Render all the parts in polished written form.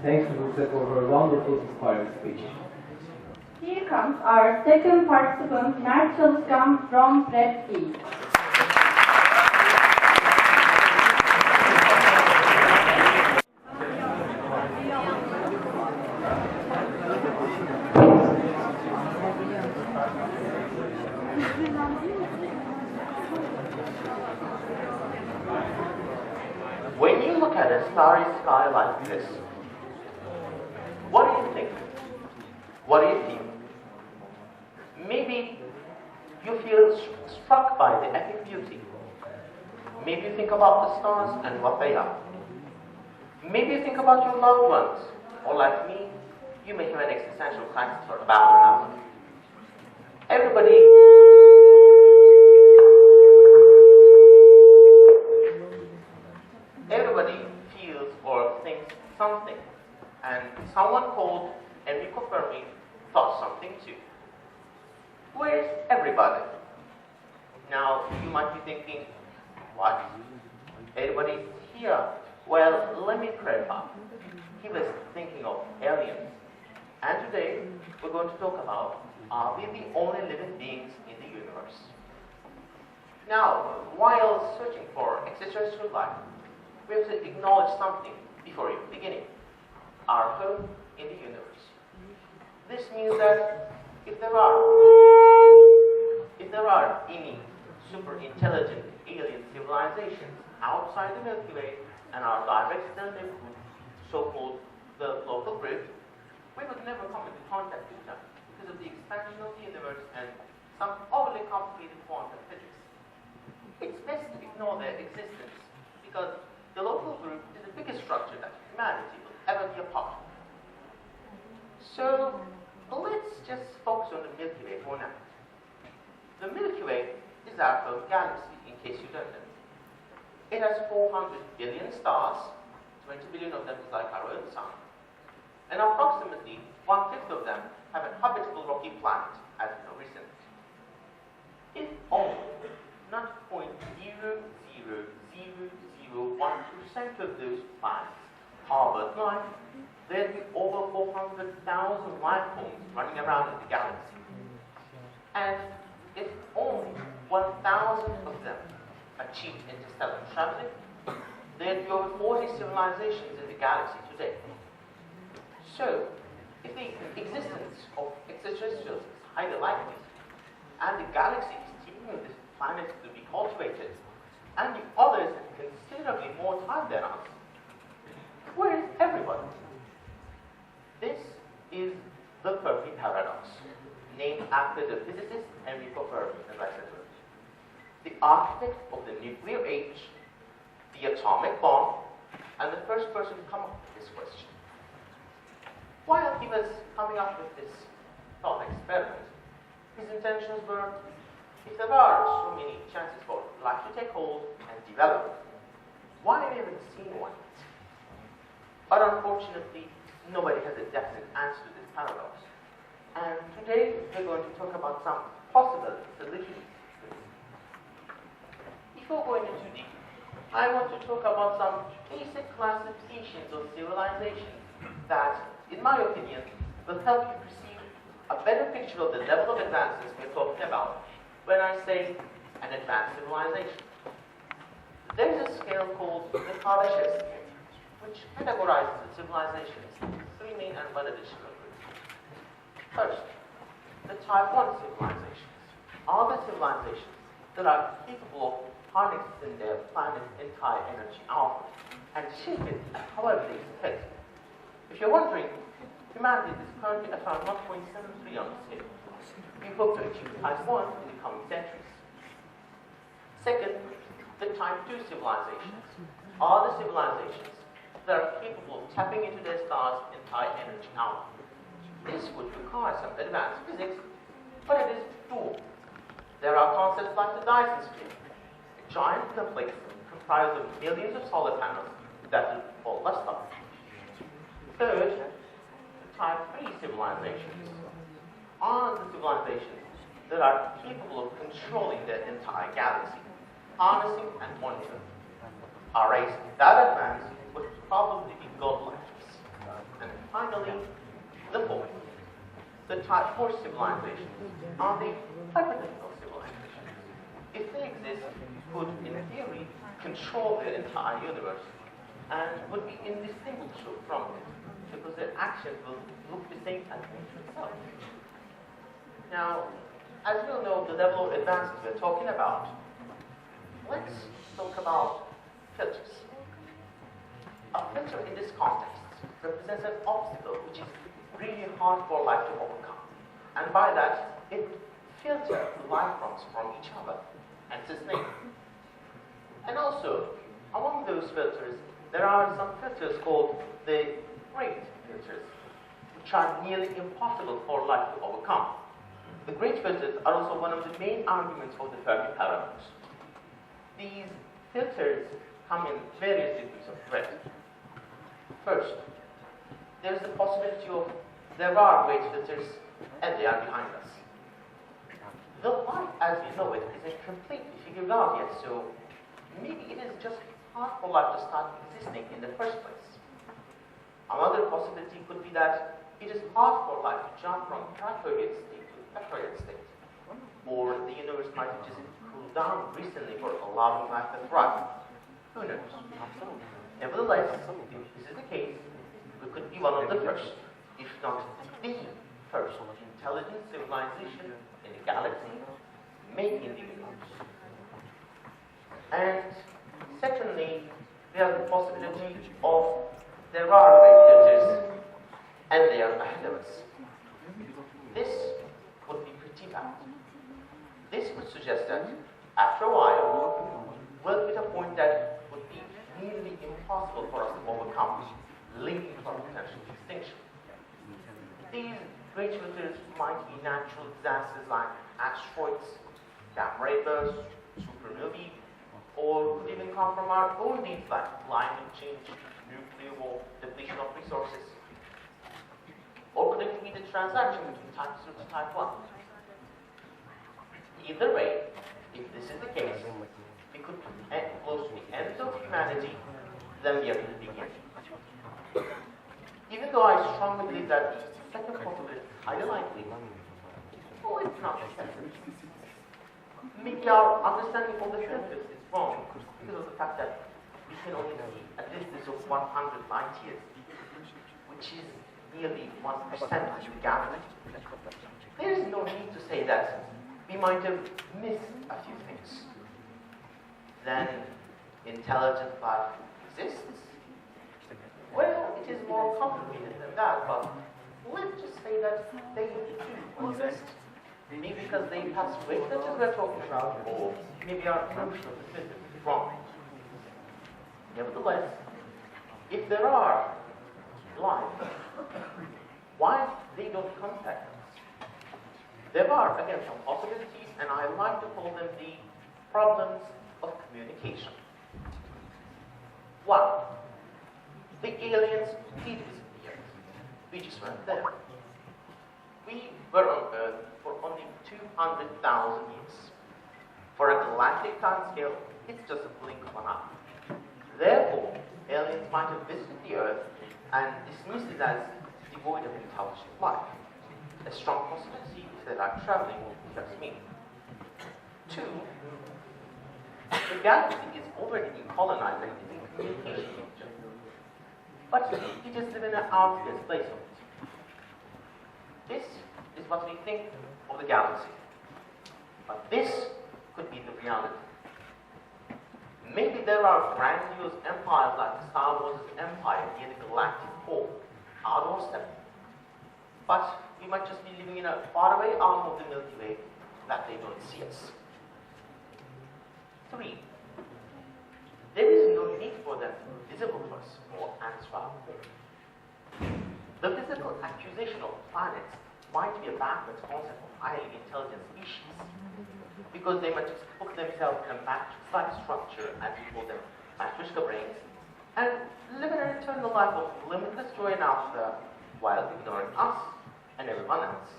Thanks to Buse for her wonderful, inspiring speech. Here comes our second participant, Mert ÇALİşKAN from VEFA. When you look at a starry sky like this, what do you think? What do you feel? Maybe you feel struck by the epic beauty. Maybe you think about the stars and what they are. Maybe you think about your loved ones, or like me, you may have an existential crisis for about an hour. Everybody feels or thinks something, and someone called Enrico Fermi thought something too. Where's everybody? Now you might be thinking, what? Everybody here? Well, let me clarify. He was thinking of aliens. And today we're going to talk about, are we the only living beings in the universe? Now, while searching for extraterrestrial life, we have to acknowledge something before even beginning. Our home in the universe. This means that if there are any super intelligent alien civilizations outside the Milky Way and are direct in their neighborhood, so-called the local grid, we would never come into contact with them because of the expansion of the universe and some overly complicated quantum physics. It's best to ignore their existence because the local group is the biggest structure that humanity will ever be a part of. So let's just focus on the Milky Way for now. The Milky Way is our home galaxy, in case you don't know. It has 400 billion stars, 20 billion of them is like our own sun, and approximately 1/5 of them have a habitable rocky planet, as we know recently. If only not 0.00001% of those planets harbored life, there'd be over 400,000 life forms running around in the galaxy. And if only 1,000 of them achieved interstellar traveling, there'd be over 40 civilizations in the galaxy today. So, if the existence of extraterrestrials is highly likely, and the galaxy is teeming with these planets to be cultivated, and the others have considerably more time than us, where is everybody? This is the Fermi paradox, named after the physicist Enrico Fermi, as I said earlier, the architect of the nuclear age, the atomic bomb, and the first person to come up with this question. While he was coming up with this thought experiment, his intentions were, if there are so many chances for life to take hold and develop, why we haven't seen one yet? But unfortunately, nobody has a definite answer to this paradox. And today, we're going to talk about some possible solutions to this. Before going into deep, I want to talk about some basic classifications of civilizations that, in my opinion, will help you perceive a better picture of the level of advances we're talking about when I say an advanced civilization. There is a scale called the ÇALİŞKAN scale, which categorizes the civilizations into three main and well-additional groups. First, the type 1 civilizations are the civilizations that are capable of harnessing their planet's entire energy output and shape it however they see fit. If you're wondering, humanity is currently at around 1.73 on the scale. We hope to achieve type 1 in the coming centuries. Second, the type 2 civilizations are the civilizations that are capable of tapping into their stars' entire energy output. This would require some advanced physics, but it is doable. There are concepts like the Dyson sphere, a giant complex comprised of millions of solar panels that will fall less up. Third, the type 3 civilizations are the civilizations that are capable of controlling their entire galaxy, harnessing and monitoring. A race that advanced would probably be godlike. type 4 civilizations are the hypothetical civilizations. If they exist, could, in theory, control the entire universe and would be indistinguishable from it because their actions will look the same as nature itself. Now, as we all know, the level of advancement we're talking about, let's talk about filters. A filter in this context represents an obstacle which is really hard for life to overcome. And by that, it filters life forms from each other, hence its name. And also, among those filters, there are some filters called the great filters, which are nearly impossible for life to overcome. The great filters are also one of the main arguments of the Fermi paradox. These filters come in various degrees of threat. First, there is the possibility of there are great filters and they are behind us. Though life as we know it isn't completely figured out yet, so maybe it is just hard for life to start existing in the first place. Another possibility could be that it is hard for life to jump from prokaryote state to eukaryote state. Or the universe might have just cooled down recently for allowing life to thrive. Who knows? Nevertheless, if this is the case, we could be one of the first, if not the first, intelligent civilization in the galaxy, making the universe. And secondly, we have the possibility of there are great filters and they are ahead of us. This would be pretty bad. This would suggest that after a while, we'll hit a point that would be nearly impossible for us to overcome, leading to our potential extinction. These great filters might be natural disasters like asteroids, gamma ray bursts, supernovae, or could even come from our own needs like climate change, nuclear war, depletion of resources. Or could it be the transaction between type 0 to type 1? Either way, if this is the case, we could be close to the end of humanity than we are to the beginning. Even though I strongly believe that the second possibility is highly likely, well, it's not necessary. Maybe our understanding of the filters is wrong because of the fact that we can only see a distance of 100 light years, which is nearly 1% of the galaxy. There is no need to say that we might have missed a few things. Then intelligent life exists? Well, it is more complicated than that, but let's just say that they do exist. Maybe because they pass away, such as we're talking about, or maybe our notion of the system is wrong. Nevertheless, if there are life, why they don't contact us? There are, again, some possibilities, and I like to call them the problems of communication. One, the aliens did visit the Earth. We just weren't there. We were on Earth for only 200,000 years. For a galactic timescale, it's just a blink of an eye. Therefore, aliens might have visited the Earth and dismissed it as devoid of intelligent life. A strong possibility is that our traveling will just me. Two, the galaxy is already being colonized and is in communication with each other. But we just live in an outskirts place of it. This is what we think of the galaxy. But this could be the reality. Maybe there are grandiose empires like Star Wars' empire near the galactic pole, our doorstep. But we might just be living in a faraway arm of the Milky Way that they don't see us. Three, there is no need for them to be visible to us or answer our call. The physical accusation of planets might be a backwards concept of highly intelligent species, because they might just put themselves in a matrix-like structure, as we call them, matryoshka brains, and live an eternal life of limitless joy and laughter while ignoring us and everyone else.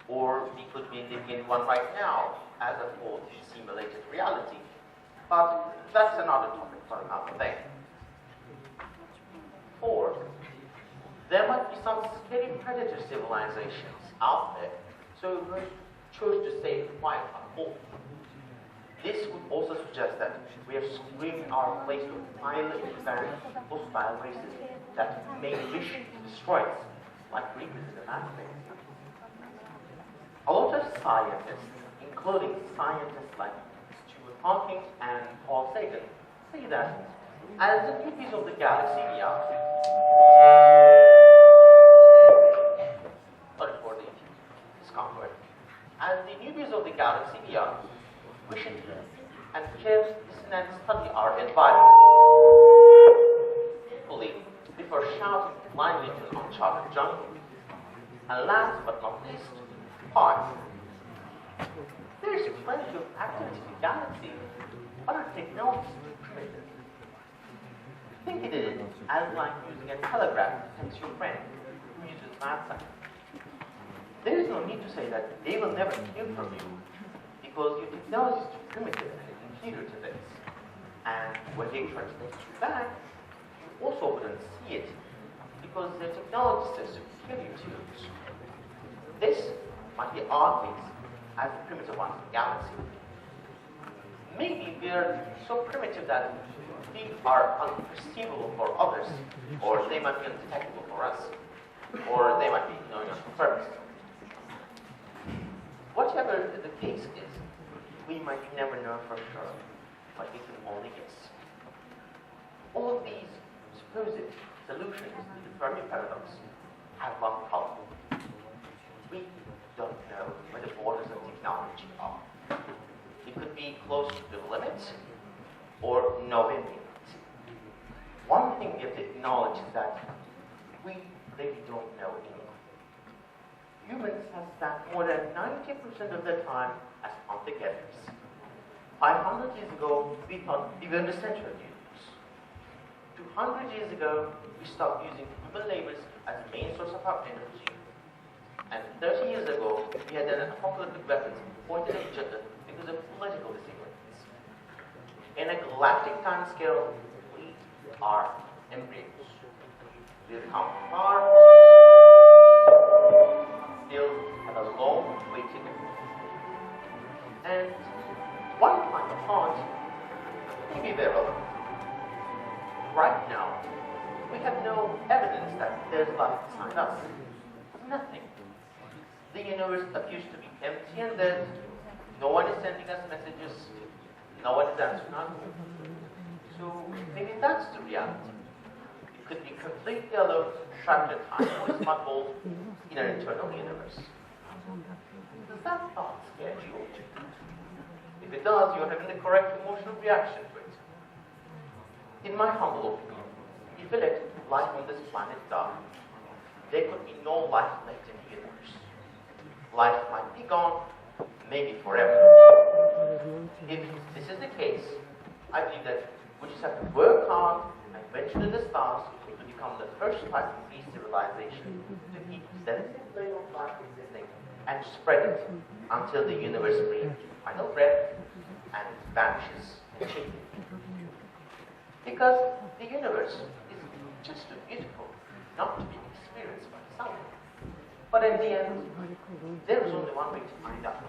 Or we could be living in one right now as a false simulated reality. But that's another topic for another day. Four, there might be some scary predator civilizations out there, so we chose to stay quiet on both. This would also suggest that we have screened our place to highly advanced hostile races that may wish to destroy us, like reapers in the Matrix. A lot of scientists, including scientists like Stephen Hawking and Paul Sagan, say that as the newbies of the galaxy we are, sorry for the discomfort, as the newbies of the galaxy we are, we should learn and care, listen and study our environment. Equally, before shouting blindly into an uncharted jungle. And last but not least, art. There is plenty of activity in the galaxy, but our technology is primitive. Think it is as like using a telegraph to text your friend who uses WhatsApp. There is no need to say that they will never hear from you, because your technology is too primitive and inferior to this. And when they try to text you back, you also wouldn't see it, because their technology is so superior to yours. This might be our case as the primitive ones in the galaxy. Maybe we are so primitive that we are unperceivable for others, or they might be undetectable for us, or they might be ignoring us on purpose. Whatever the case is, we might never know for sure, but we can only guess. All these supposed solutions to the Fermi paradox have one problem. We don't know where the borders of technology are. It could be close to the limits, or nowhere near it. One thing we have to acknowledge is that we really don't know anything. Humans have spent more than 90% of their time as hunter-gatherers. 500 years ago, we thought we were the center of the universe. 200 years ago, we stopped using human labors as the main source of our energy. And 30 years ago, we had an apocalyptic weapons pointed at each other because of political disagreements. In a galactic time scale, we are embryos. We have come far, still have a long way to go. And one kind of thought, maybe they're relevant. Right now, we have no evidence that there's life beside us. Nothing. The universe appears to be empty and dead. No one is sending us messages. No one is answering our calls. So maybe that's the reality. It could be completely alone, trapped in time, or smart hole in an eternal universe. Does that thought scare you? If it does, you're having the correct emotional reaction to it. In my humble opinion, if we let life on this planet die, there could be no life left in the universe. Life might be gone, maybe forever. If this is the case, I believe that we just have to work hard and venture to the stars to become the first type of free civilization to keep sensitive flame of life existing and spread it until the universe breathes final breath and vanishes in change. Because the universe is just too beautiful not to be experienced by someone. But in the end, there is only one way to find out.